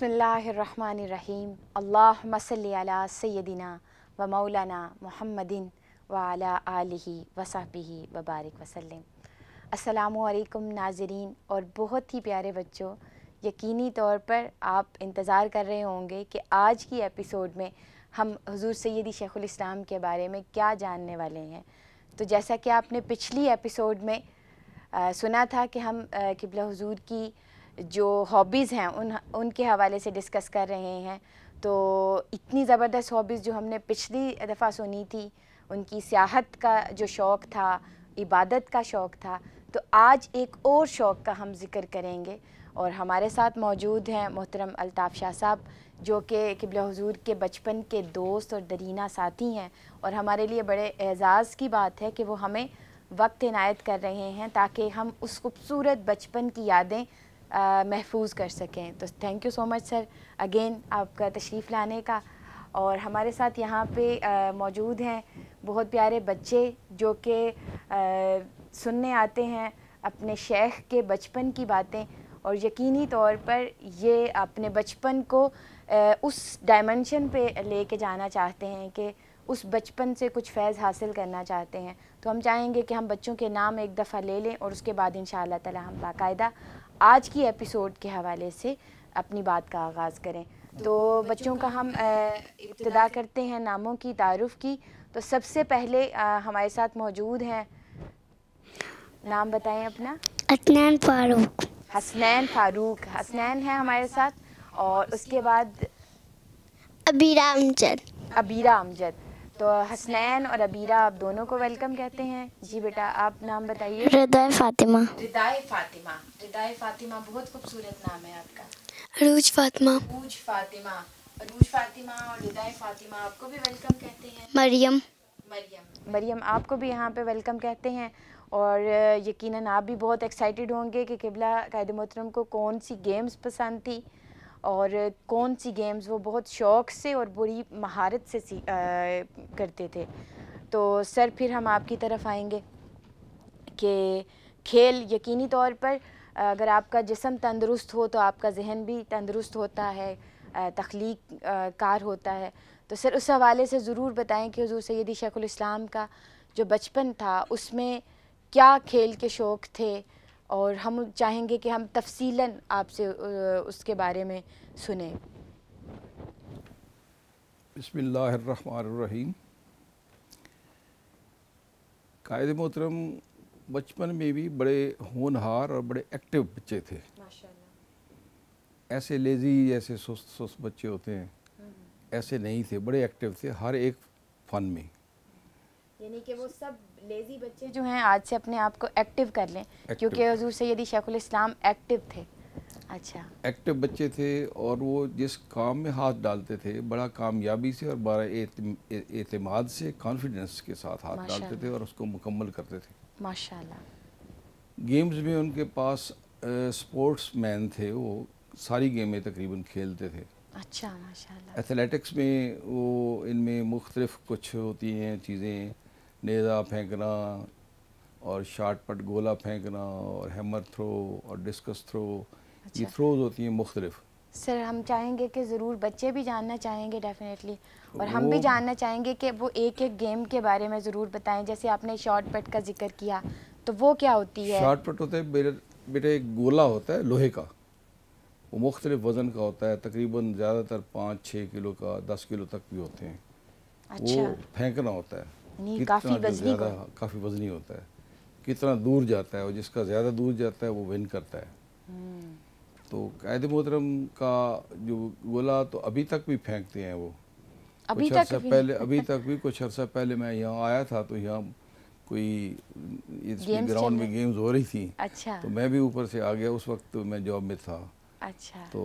बिस्मिल्लाहिर्रहमानिर्रहीम। अल्लाहुम्मा सल्ली अला सय्यदिना व मौलाना मुहम्मदिन व अला आलिहि व सहबिहि व बारिक वसल्लम। अस्सलामु अलैकुम नाज़रीन और बहुत ही प्यारे बच्चों, यकीनी तौर पर आप इंतज़ार कर रहे होंगे कि आज की एपिसोड में हम हुज़ूर सैयदी शेखुल इस्लाम के बारे में क्या जानने वाले हैं। तो जैसा कि आपने पिछली एपिसोड में सुना था कि हम क़िबला हुज़ूर की जो हॉबीज़ हैं उनके हवाले से डिस्कस कर रहे हैं। तो इतनी ज़बरदस्त हॉबीज़ जो हमने पिछली दफ़ा सुनी थी, उनकी सियाहत का जो शौक़ था, इबादत का शौक़ था, तो आज एक और शौक़ का हम ज़िक्र करेंगे। और हमारे साथ मौजूद हैं मोहतरम अल्ताफ़ शाह साहब, जो कि क़िबला हुज़ूर के बचपन के दोस्त और दरीना साथी हैं। और हमारे लिए बड़े एज़ाज़ की बात है कि वो हमें वक्त इनायत कर रहे हैं ताकि हम उस खूबसूरत बचपन की यादें महफूज कर सकें। तो thank you so much sir again आपका तशरीफ़ लाने का। और हमारे साथ यहाँ पे मौजूद हैं बहुत प्यारे बच्चे जो कि सुनने आते हैं अपने शेख के बचपन की बातें, और यकीनी तौर पर ये अपने बचपन को उस डायमेंशन पे लेके जाना चाहते हैं कि उस बचपन से कुछ फैज़ हासिल करना चाहते हैं। तो हम चाहेंगे कि हम बच्चों के नाम एक दफ़ा ले लें और उसके बाद इंशाअल्लाह ताला हम बाकायदा आज की एपिसोड के हवाले से अपनी बात का आगाज़ करें। तो बच्चों का हम इब्तिदा करते हैं नामों की तारुफ़ की। तो सबसे पहले हमारे साथ मौजूद हैं, नाम बताएं अपना। हसनैन फारूक। हसनैन फ़ारूक, हसनैन है हमारे साथ। और उसके बाद अबीरा अमजद। अबीरा अमजद। तो हसनैन और अबीरा आप दोनों को वेलकम कहते हैं। जी बेटा, आप नाम बताइए। रिदाए फातिमा। रिदाए फ़ातिमा। रिदाए फ़ातिमा, बहुत खूबसूरत नाम है आपका। अरूज फातिमा। अरूज फ़ातिमा। अरूज फ़ातिमा और रिदाए फ़ातिमा आपको भी वेलकम कहते हैं। मरियम। मरियम आपको भी यहाँ पे वेलकम कहते हैं। और यकीनन आप भी बहुत एक्साइटेड होंगे कि क़िबला कायद मोहतरम को कौन सी गेम्स पसंद थी और कौन सी गेम्स वो बहुत शौक़ से और बड़ी महारत से करते थे। तो सर फिर हम आपकी तरफ आएंगे कि खेल यकीनी तौर पर अगर आपका जिस्म तंदुरुस्त हो तो आपका जहन भी तंदुरुस्त होता है, तख्लीक कार होता है। तो सर उस हवाले से ज़रूर बताएं कि हुज़ूर सैयदी शेखुल इस्लाम का जो बचपन था उसमें क्या खेल के शौक़ थे, और हम चाहेंगे कि हम तफसीलन आपसे उसके बारे में सुने। बिस्मिल्लाहिर्रहमानिर्रहीम। कायद मोहतरम बचपन में भी बड़े होनहार और बड़े एक्टिव बच्चे थे। ऐसे लेज़ी ऐसे सुस्त बच्चे होते हैं, ऐसे नहीं थे, बड़े एक्टिव थे हर एक फ़न में। यानी कि वो सब लेज़ी बच्चे जो हैं आज से अपने आप को एक्टिव कर लें, क्योंकि हुज़ूर सैयदी शेखुल इस्लाम एक्टिव थे। अच्छा, एक्टिव बच्चे थे और वो जिस काम में हाथ डालते थे बड़ा कामयाबी से और बड़ा एतमाद से, कॉन्फिडेंस के साथ हाथ डालते थे और उसको मुकम्मल करते थे माशाल्लाह। गेम्स में उनके पास स्पोर्ट्स मैन थे, वो सारी गेमें तकरीबन खेलते थे। अच्छा, माशाल्लाह। एथलेटिक्स में वो इनमें मुख्तलिफ कुछ होती हैं चीज़ें, नेज़ा फेंकना और शार्ट पट गोला फेंकना और हैमर थ्रो और डिस्कस थ्रो। अच्छा। ये थ्रोज होती हैं मुख्तलिफ। सर हम चाहेंगे कि ज़रूर बच्चे भी जानना चाहेंगे डेफिनेटली, और हम भी जानना चाहेंगे कि वो एक एक गेम के बारे में ज़रूर बताएं। जैसे आपने शॉर्ट पट का जिक्र किया, तो वो क्या होती है? शॉर्ट पट होता है बेटे एक गोला होता है लोहे का, वो मुख्तलिफ वज़न का होता है, तकरीबन ज़्यादातर 5-6 किलो का, 10 किलो तक भी होते हैं। अच्छा। वो फेंकना होता है, काफ़ी वज़नी होता है, कितना दूर जाता है और जिसका ज़्यादा दूर जाता है वो विन करता है। तो कायद मोहतरम का जो गोला तो अभी तक भी फेंकते हैं वो। अभी तक भी कुछ अर्सा पहले मैं यहाँ आया था तो यहाँ कोई इसमें ग्राउंड में गेम्स हो रही थी। अच्छा। तो मैं भी ऊपर से आ गया, उस वक्त तो मैं जॉब में था। अच्छा। तो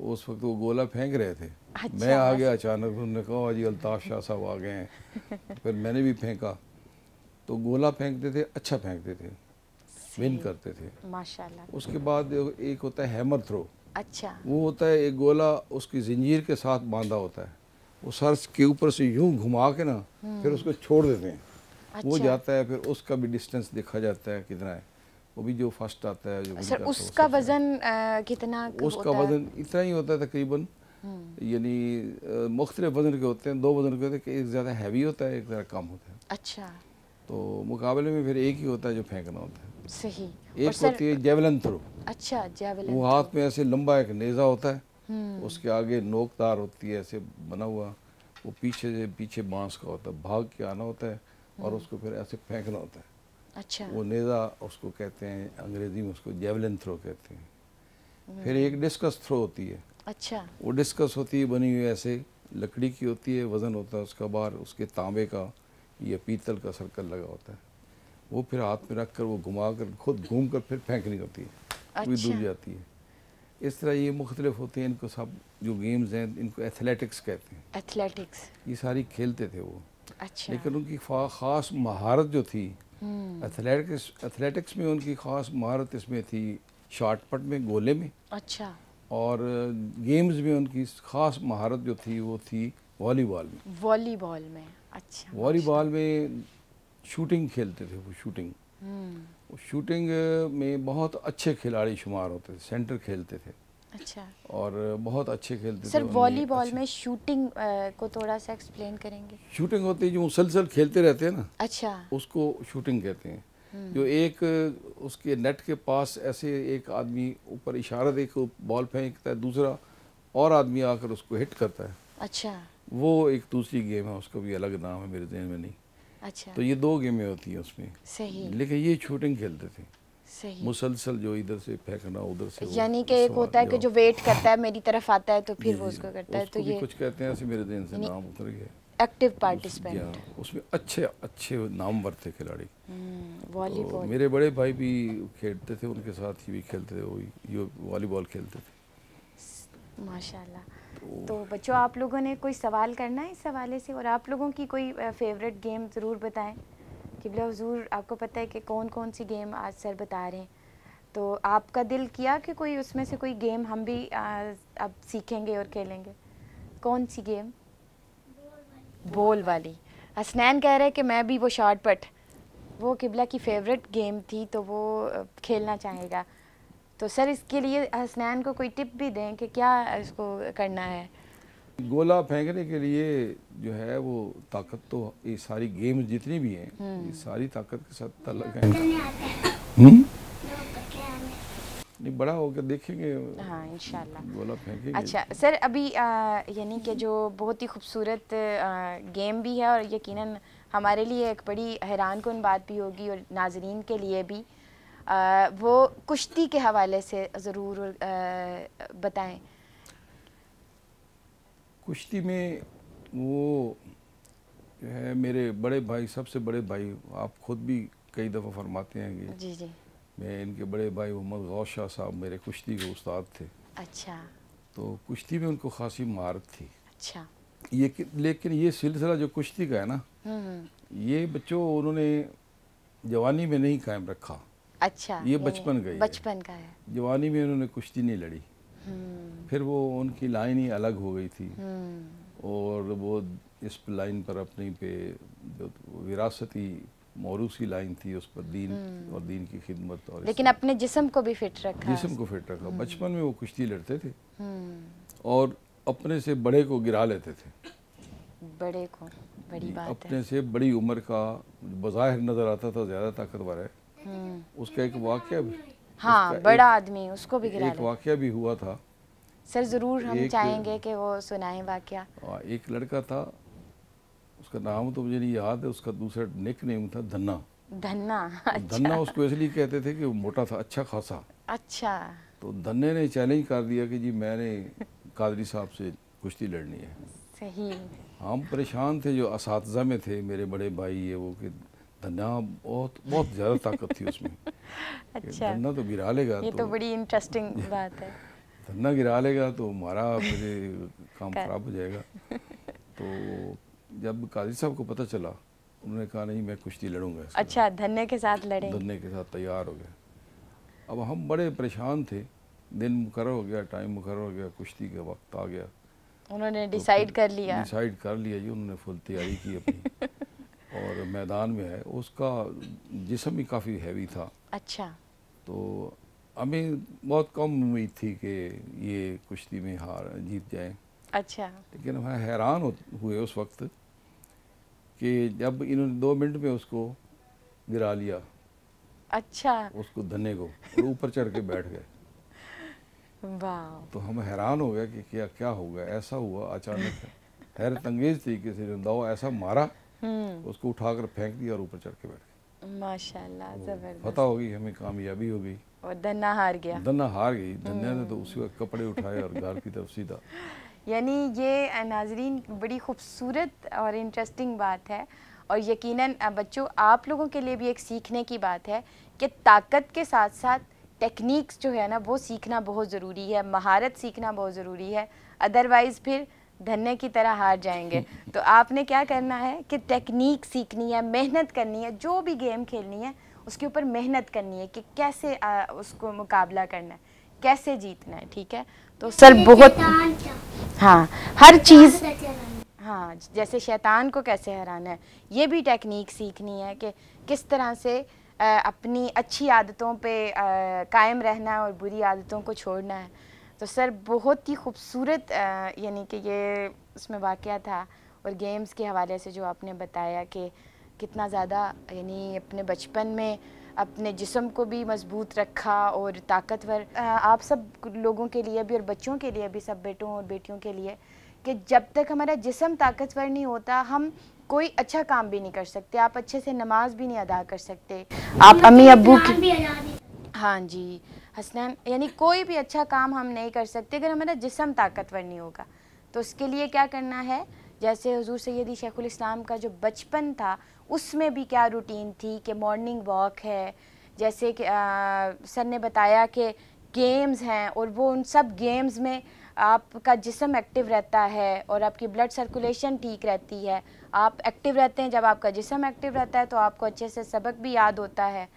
उस वक्त वो गोला फेंक रहे थे। अच्छा। मैं आ गया अचानक, उन्होंने कहा जी अल्ताफ़ शाह साहब आ गए हैं। फिर मैंने भी फेंका, तो गोला फेंकते थे, अच्छा फेंकते थे, विन करते थे माशाल्लाह। उसके बाद एक होता है हैमर थ्रो। अच्छा। वो होता है एक गोला उसकी जंजीर के साथ बांधा होता है, वो सर के ऊपर से यूं घुमा के ना फिर उसको छोड़ देते हैं। अच्छा। वो जाता है, फिर उसका भी डिस्टेंस देखा जाता है कितना है, वो भी जो फर्स्ट आता है जो सर उसका वज़न कितना उसका होता है? वज़न इतना ही होता है तकरीबन, यानी मुख्तलिफ वज़न के होते हैं, 2 वज़न के होते हैं कि एक ज़्यादा हैवी होता है, एक ज़रा कम होता है। अच्छा, तो मुकाबले में फिर एक ही होता है जो फेंकना होता है। सही। एक और सर होती है जेवलिन थ्रो, अच्छा, जेवलिन वो हाथ में ऐसे लंबा एक नेज़ा होता है, उसके आगे नोकदार होती है ऐसे बना हुआ, वो पीछे बांस का होता है, भाग के आना होता है और उसको फिर ऐसे फेंकना होता है। अच्छा, वो नेज़ा उसको कहते हैं, अंग्रेज़ी में उसको जेवलिन थ्रो कहते हैं। फिर एक डिस्कस थ्रो होती है। अच्छा, वो डिस्कस होती है बनी हुई ऐसे लकड़ी की होती है, वज़न होता है उसका, बाहर उसके तांबे का या पीतल का सर्कल लगा होता है, वो फिर हाथ में रख कर वो घुमा कर खुद घूम कर फिर फेंकनी होती है, वो भी दूर अच्छा। जाती है। इस तरह ये मुख्तलिफ होते हैं, इनको सब जो गेम्स हैं इनको एथलेटिक्स कहते हैं। एथलेटिक्स, ये सारी खेलते थे वो, अच्छा। लेकिन उनकी ख़ास महारत जो थी एथलेटिक्स में, उनकी ख़ास महारत इसमें थी शॉट पुट में, गोले में, अच्छा, और गेम्स में उनकी ख़ास महारत जो थी वो थी वॉलीबॉल में। वॉलीबॉल में, अच्छा। वॉलीबॉल में शूटिंग खेलते थे वो, शूटिंग में बहुत अच्छे खिलाड़ी शुमार होते थे, सेंटर खेलते थे अच्छा। और बहुत अच्छे खेलते सर थे। उनमें वॉलीबॉल अच्छे- में शूटिंग को थोड़ा सा एक्सप्लेन करेंगे? शूटिंग होती है जो मुसलसल खेलते रहते हैं ना, अच्छा, उसको शूटिंग कहते हैं। जो एक उसके नेट के पास ऐसे एक आदमी ऊपर इशारा देकर बॉल फेंकता है, दूसरा और आदमी आकर उसको हिट करता है, अच्छा, वो एक दूसरी गेम है, उसका भी अलग नाम है, मेरे ज़हन में नहीं। अच्छा, तो ये 2 गेमें होती हैं उसमें, सही, लेकिन ये शूटिंग खेलते थे सही। मुसलसल, जो इधर से फेंकना उधर से वो यानी कि एक सवाल होता है कि जवाब। जो वेट करता है मेरी तरफ आता है तो फिर जी, वो जी, उसको करता है, तो उसको भी ये कुछ कहते हैं ऐसे, मेरे ज़हन से यानी नाम उतर गया। एक्टिव जी पार्टिसिपेंट। हाँ, उसमें अच्छे अच्छे नामवर थे खिलाड़ी। तो वॉलीबॉल, मेरे बड़े भाई भी खेलते थे, उनके साथ ही भी खेलते थे, वो ये वॉलीबॉल खेलते थे। माशाल्लाह। तो बच्चों, आप लोगों ने कोई सवाल करना है इस हवाले से, और आप लोगों की कोई फेवरेट गेम ज़रूर बताएं। किबला हुजूर, आपको पता है कि कौन कौन सी गेम आज सर बता रहे हैं, तो आपका दिल किया कि कोई उसमें से कोई गेम हम भी अब सीखेंगे और खेलेंगे? कौन सी गेम? बॉल वाली। हसनैन कह रहे हैं कि मैं भी वो शॉट पुट, वो किबला की फेवरेट गेम थी तो वो खेलना चाहेगा। तो सर इसके लिए हसनैन को कोई टिप भी दें कि क्या इसको करना है? गोला फेंकने के लिए जो है वो ताकत, तो ये सारी गेम्स जितनी भी हैं ये सारी ताकत के साथ ताल्लुक है। नहीं, बड़ा होकर देखेंगे, हाँ, इंशाल्लाह। गोला फेंकेंगे। अच्छा सर, अभी यानी कि जो बहुत ही खूबसूरत गेम भी है और यकीनन हमारे लिए एक बड़ी हैरानकुन बात भी होगी और नाजरीन के लिए भी, वो कुश्ती के हवाले से ज़रूर बताएं। कुश्ती में वो जो है मेरे बड़े भाई, सबसे बड़े भाई, आप खुद भी कई दफ़ा फरमाते हैं कि जी जी, मैं, इनके बड़े भाई मोहम्मद गौस शाह साहब मेरे कुश्ती के उस्ताद थे। अच्छा, तो कुश्ती में उनको खासी महारत थी। अच्छा, लेकिन ये सिलसिला जो कुश्ती का है ना, ये बच्चों उन्होंने जवानी में नहीं कायम रखा। अच्छा, ये बचपन का ही है। बचपन का है। जवानी में उन्होंने कुश्ती नहीं लड़ी, फिर वो उनकी लाइन ही अलग हो गई थी और वो इस लाइन पर अपनी पे जो विरासती मौरूसी लाइन थी उस पर दीन और दीन की खिदमत, और लेकिन अपने जिस्म को भी फिट रखा। जिस्म को फिट रखा। बचपन में वो कुश्ती लड़ते थे और अपने से बड़े को गिरा लेते थे। बड़े को, बड़ी बात अपने है। से बड़ी उम्र का बज़ाहिर नज़र आता था ज़्यादा ताकतवर है, उसका एक वाक़या भी, हाँ, बड़ा आदमी उसको भी गिरा एक ले। वाक़या भी हुआ था। सर ज़रूर हम एक- चाहेंगे कि वो सुनाएं वाक़या। एक लड़का था, उसका नाम तो मुझे नहीं याद है, उसका दूसरा निक नेम था धन्ना। धन्ना, धन्ना उसको इसलिए कहते थे कि वो मोटा था, अच्छा खासा। अच्छा, तो धन्ने ने चैलेंज कर दिया कि जी मैंने कादरी साहब से कुश्ती लड़नी है। सही। हम परेशान थे, जो असातिज़ा में थे मेरे बड़े भाई, ये वो कि धन्ना बहुत बहुत ज़्यादा ताकत थी उसमें। अच्छा, धन्ना तो गिरा लेगा, ये तो बड़ी इंटरेस्टिंग बात है। धन्ना गिरा लेगा तो हमारा फिर काम ख़राब हो जाएगा। तो जब काजी साहब को पता चला, उन्होंने कहा नहीं मैं कुश्ती लड़ूंगा। अच्छा, धन्ने के साथ लड़े। धन्ने के साथ तैयार हो गए। अब हम बड़े परेशान थे, दिन मुकर्रर हो गया, टाइम मुकर्रर हो गया, कुश्ती का वक्त आ गया। उन्होंने तो डिसाइड फिर कर लिया। डिसाइड कर लिया जी, उन्होंने फुल तैयारी की अपनी और मैदान में है। उसका जिस्म भी काफ़ी हैवी था। अच्छा, तो हमें बहुत कम उम्मीद थी कि ये कुश्ती में जीत जाए। अच्छा। लेकिन हम हैरान हुए उस वक्त कि जब इन्होंने 2 मिनट में उसको गिरा लिया। अच्छा। उसको धन्ने को, और ऊपर चढ़ के बैठ गए। वाह। तो हम हैरान हो गए कि क्या क्या हो गया, ऐसा हुआ अचानक। हैरत अंगेज तरीके से दाव ऐसा मारा, उसको उठाकर फेंक दिया और ऊपर चढ़ के बैठ गए। माशाल्लाह, जबरदस्त। पता होगी हमें कामयाबी हो गई और धन्ना हार गया। धन्ना हार गई। धन्ने ने तो उसी वक्त कपड़े उठाए और घर की तरफ सीधा। यानी ये नाजरीन बड़ी खूबसूरत और इंटरेस्टिंग बात है, और यकीनन बच्चों आप लोगों के लिए भी एक सीखने की बात है कि ताकत के साथ साथ टेक्निक्स जो है ना वो सीखना बहुत ज़रूरी है, महारत सीखना बहुत ज़रूरी है, अदरवाइज़ फिर धन्ने की तरह हार जाएंगे। तो आपने क्या करना है कि टेक्निक सीखनी है, मेहनत करनी है, जो भी गेम खेलनी है उसके ऊपर मेहनत करनी है कि कैसे उसको मुकाबला करना है, कैसे जीतना है। ठीक है, तो सर बहुत हाँ हर चीज़, हाँ जैसे शैतान को कैसे हराना है ये भी टेक्निक सीखनी है कि किस तरह से अपनी अच्छी आदतों पे कायम रहना है और बुरी आदतों को छोड़ना है। तो सर बहुत ही खूबसूरत यानी कि ये उसमें वाक़या था, और गेम्स के हवाले से जो आपने बताया कि कितना ज़्यादा यानी अपने बचपन में अपने जिस्म को भी मजबूत रखा और ताकतवर। आप सब लोगों के लिए भी और बच्चों के लिए भी, सब बेटों और बेटियों के लिए, कि जब तक हमारा जिस्म ताकतवर नहीं होता हम कोई अच्छा काम भी नहीं कर सकते। आप अच्छे से नमाज भी नहीं अदा कर सकते, आप अम्मी अब्बू की, हाँ जी हसनैन, यानी कोई भी अच्छा काम हम नहीं कर सकते अगर हमारा जिस्म ताकतवर नहीं होगा। तो उसके लिए क्या करना है, जैसे हुजूर सैयदी शेखुल इस्लाम का जो बचपन था उसमें भी क्या रूटीन थी कि मॉर्निंग वॉक है, जैसे कि सर ने बताया कि गेम्स हैं और वो उन सब गेम्स में आपका जिस्म एक्टिव रहता है और आपकी ब्लड सर्कुलेशन ठीक रहती है। आप एक्टिव रहते हैं, जब आपका जिस्म एक्टिव रहता है तो आपको अच्छे से सबक भी याद होता है।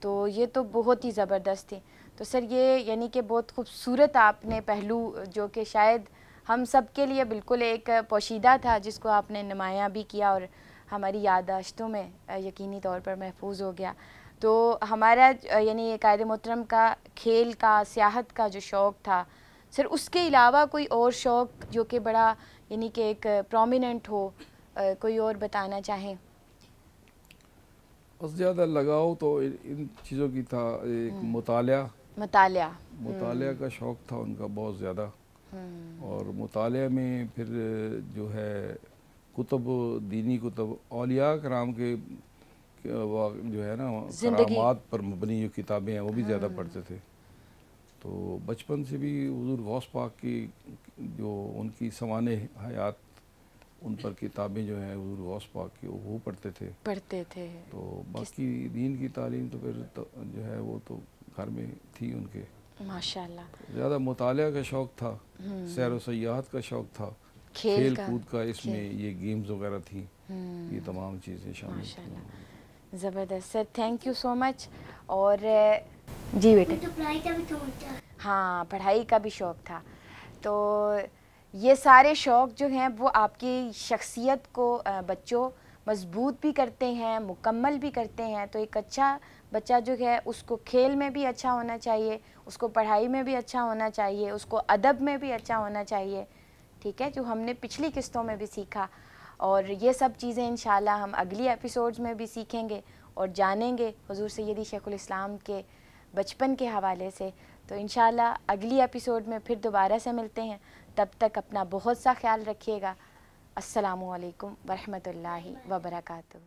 तो ये तो बहुत ही ज़बरदस्त थी। तो सर ये यानी कि बहुत खूबसूरत आपने पहलू जो कि शायद हम सब के लिए बिल्कुल एक पोशीदा था, जिसको आपने नुमायाँ भी किया और हमारी याददाश्तों में यकीनी तौर पर महफूज हो गया। तो हमारा यानी कायदे मोहतरम का खेल का, सियाहत का जो शौक़ था सर, उसके अलावा कोई और शौक़ जो कि बड़ा यानी कि एक प्रोमिनेंट हो, कोई और बताना चाहें? बस ज़्यादा लगाव तो इन चीज़ों की था, एक मुतालिया का शौक़ था उनका बहुत ज़्यादा। और मुतालिया में फिर जो है कुतुब, दीनी कुतुब, औलिया कराम के जो है ना करामात पर मबनी जो किताबें हैं वो भी ज़्यादा पढ़ते थे। तो बचपन से भी हुज़ूर गौस पाक की जो उनकी सवाने हयात, उन पर किताबें जो हैं हुज़ूर गौस पाक की वो पढ़ते थे। तो बाकी दीन की तालीम तो फिर तो जो है वो तो घर में थी उनके माशाल्लाह। तो ज़्यादा मुतालिया का शौक़ था, सैर व सयाहत का शौक़ था, खेल कूद का, इसमें ये गेम्स वगैरह थी, ये तमाम चीज़ें शामिल थी। ज़बरदस्त sir, thank you so much. और जी बेटे, तो पढ़ाई का भी था? हाँ पढ़ाई का भी शौक़ था। तो ये सारे शौक़ जो हैं वो आपकी शख्सियत को बच्चों मजबूत भी करते हैं, मुकम्मल भी करते हैं। तो एक अच्छा बच्चा जो है उसको खेल में भी अच्छा होना चाहिए, उसको पढ़ाई में भी अच्छा होना चाहिए, उसको अदब में भी अच्छा होना चाहिए। ठीक है, जो हमने पिछली किस्तों में भी सीखा, और ये सब चीज़ें इंशाल्लाह हम अगली एपिसोड्स में भी सीखेंगे और जानेंगे हुजूर सैयदी शेखुल इस्लाम के बचपन के हवाले से। तो इंशाल्लाह अगली एपिसोड में फिर दोबारा से मिलते हैं। तब तक अपना बहुत सा ख्याल रखिएगा। अस्सलामु अलैकुम वरहमतुल्लाहि वबरकातुहू।